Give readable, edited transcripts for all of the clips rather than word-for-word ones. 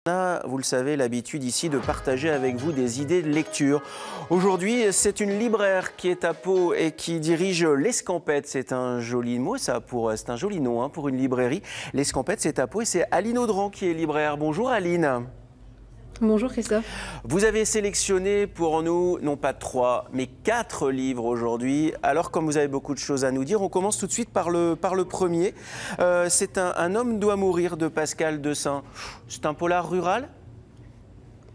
On a, vous le savez, l'habitude ici de partager avec vous des idées de lecture. Aujourd'hui, c'est une libraire qui est à Pau et qui dirige l'Escampette. C'est un joli mot, ça, c'est un joli nom hein, pour une librairie. L'Escampette, c'est à Pau et c'est Aline Audran qui est libraire. Bonjour Aline. Bonjour Christophe. Vous avez sélectionné pour nous, non pas 3, mais 4 livres aujourd'hui. Alors, comme vous avez beaucoup de choses à nous dire, on commence tout de suite par le premier. C'est un homme doit mourir de Pascal Dessin. C'est un polar rural ?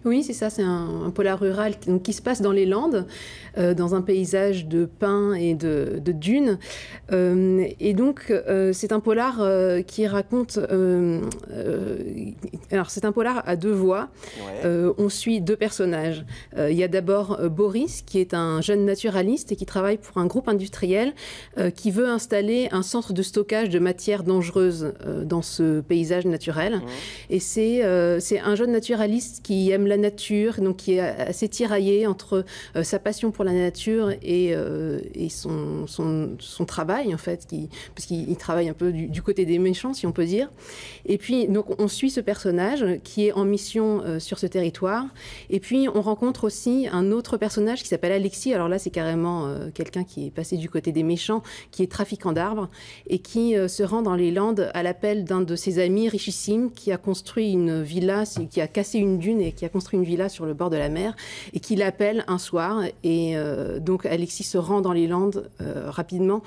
Oui, c'est ça, c'est un polar rural qui se passe dans les Landes, dans un paysage de pins et de dunes. Et donc, c'est un polar qui raconte... alors, c'est un polar à 2 voix. Ouais. On suit 2 personnages. Il y a d'abord Boris, qui est un jeune naturaliste et qui travaille pour un groupe industriel qui veut installer un centre de stockage de matières dangereuses dans ce paysage naturel. Et c'est un jeune naturaliste qui aime la nature, donc qui est assez tiraillé entre sa passion pour la nature et son travail, en fait, parce qu'il travaille un peu du côté des méchants, si on peut dire. Et puis, donc, on suit ce personnage qui est en mission sur ce territoire. Et puis, on rencontre aussi un autre personnage qui s'appelle Alexis. Alors là, c'est carrément quelqu'un qui est passé du côté des méchants, qui est trafiquant d'arbres et qui se rend dans les Landes à l'appel d'un de ses amis richissimes qui a construit une villa, qui a cassé une dune et qui a construit une villa sur le bord de la mer et qui l'appelle un soir. Et donc, Alexis se rend dans les Landes rapidement.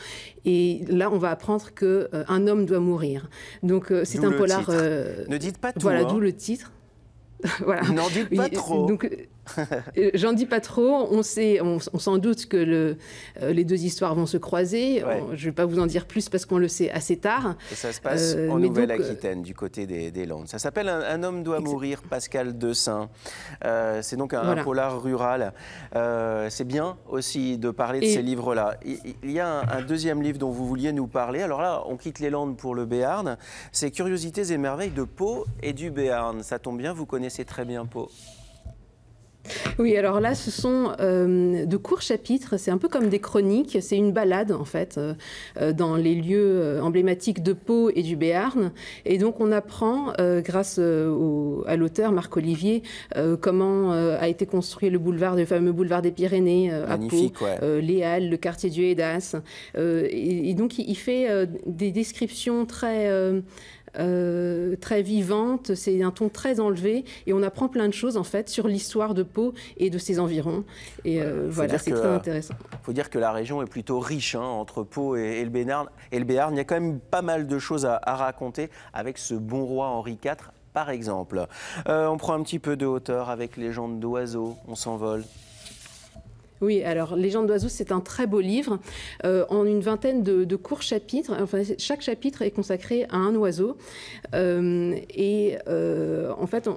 Et là, on va apprendre qu'un homme doit mourir. Donc, c'est un polar... Ne dites pas tout. Voilà, hein. D'où le titre. Voilà. N'en dites pas trop. Donc, j'en dis pas trop. On s'en doute que les 2 histoires vont se croiser. Ouais. Je ne vais pas vous en dire plus parce qu'on le sait assez tard. Et ça se passe en Nouvelle-Aquitaine, du côté des Landes. Ça s'appelle Un homme doit mourir, Pascal Dessin. C'est donc un polar rural. C'est bien aussi de parler de ces livres-là. Il y a un deuxième livre dont vous vouliez nous parler. Alors là, on quitte les Landes pour le Béarn. C'est Curiosités et merveilles de Pau et du Béarn. Ça tombe bien, vous connaissez très bien Pau. Oui, alors là, ce sont de courts chapitres, c'est un peu comme des chroniques, c'est une balade en fait, dans les lieux emblématiques de Pau et du Béarn. Et donc on apprend, grâce à l'auteur Marc Olivier, comment a été construit le fameux boulevard des Pyrénées à Pau, les Halles, le quartier du Hédas. Et donc il fait des descriptions très vivante, c'est un ton très enlevé et on apprend plein de choses en fait sur l'histoire de Pau et de ses environs. Et voilà, c'est très intéressant. Il faut dire que la région est plutôt riche hein, entre Pau et le Béarn. Il y a quand même pas mal de choses à raconter avec ce bon roi Henri IV par exemple. On prend un petit peu de hauteur avec Légendes d'oiseaux, on s'envole. Oui, alors Légendes d'oiseaux, c'est un très beau livre en une vingtaine de courts chapitres. Enfin, chaque chapitre est consacré à un oiseau. En fait,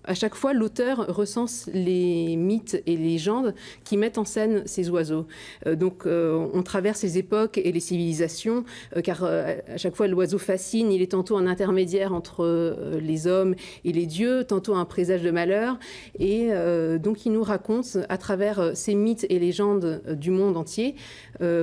à chaque fois, l'auteur recense les mythes et les légendes qui mettent en scène ces oiseaux. Donc, on traverse les époques et les civilisations, car à chaque fois, l'oiseau fascine. Il est tantôt un intermédiaire entre les hommes et les dieux, tantôt un présage de malheur. Et donc, il nous raconte à travers ces mythes et légendes du monde entier,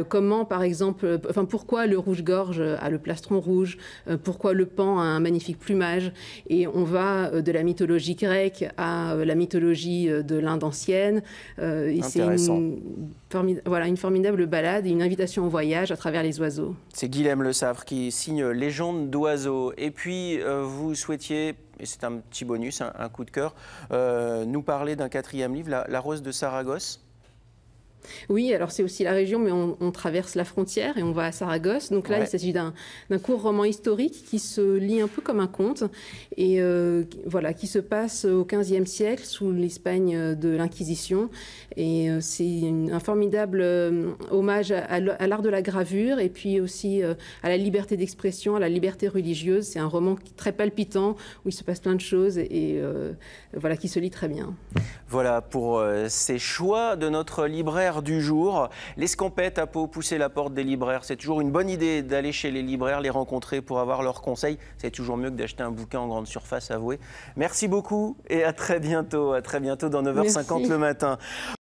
comment par exemple, pourquoi le rouge-gorge a le plastron rouge, pourquoi le paon a un magnifique plumage, et on va de la mythologie grecque à la mythologie de l'Inde ancienne. Et c'est une formidable balade et une invitation au voyage à travers les oiseaux. C'est Guilhem Le Savre qui signe Légendes d'oiseaux. Et puis, vous souhaitiez, et c'est un petit bonus, un coup de cœur, nous parler d'un 4e livre, La Rose de Saragosse. Oui, alors c'est aussi la région, mais on traverse la frontière et on va à Saragosse. Donc là, il s'agit d'un court roman historique qui se lit un peu comme un conte et qui se passe au XVe siècle sous l'Espagne de l'Inquisition. Et c'est un formidable hommage à l'art de la gravure et puis aussi à la liberté d'expression, à la liberté religieuse. C'est un roman très palpitant où il se passe plein de choses et qui se lit très bien. Voilà pour ces choix de notre libraire du jour. L'Escampette à Pau, pousser la porte des libraires. C'est toujours une bonne idée d'aller chez les libraires, les rencontrer pour avoir leurs conseils. C'est toujours mieux que d'acheter un bouquin en grande surface, avouez. Merci beaucoup et à très bientôt. À très bientôt dans 9h50 le matin.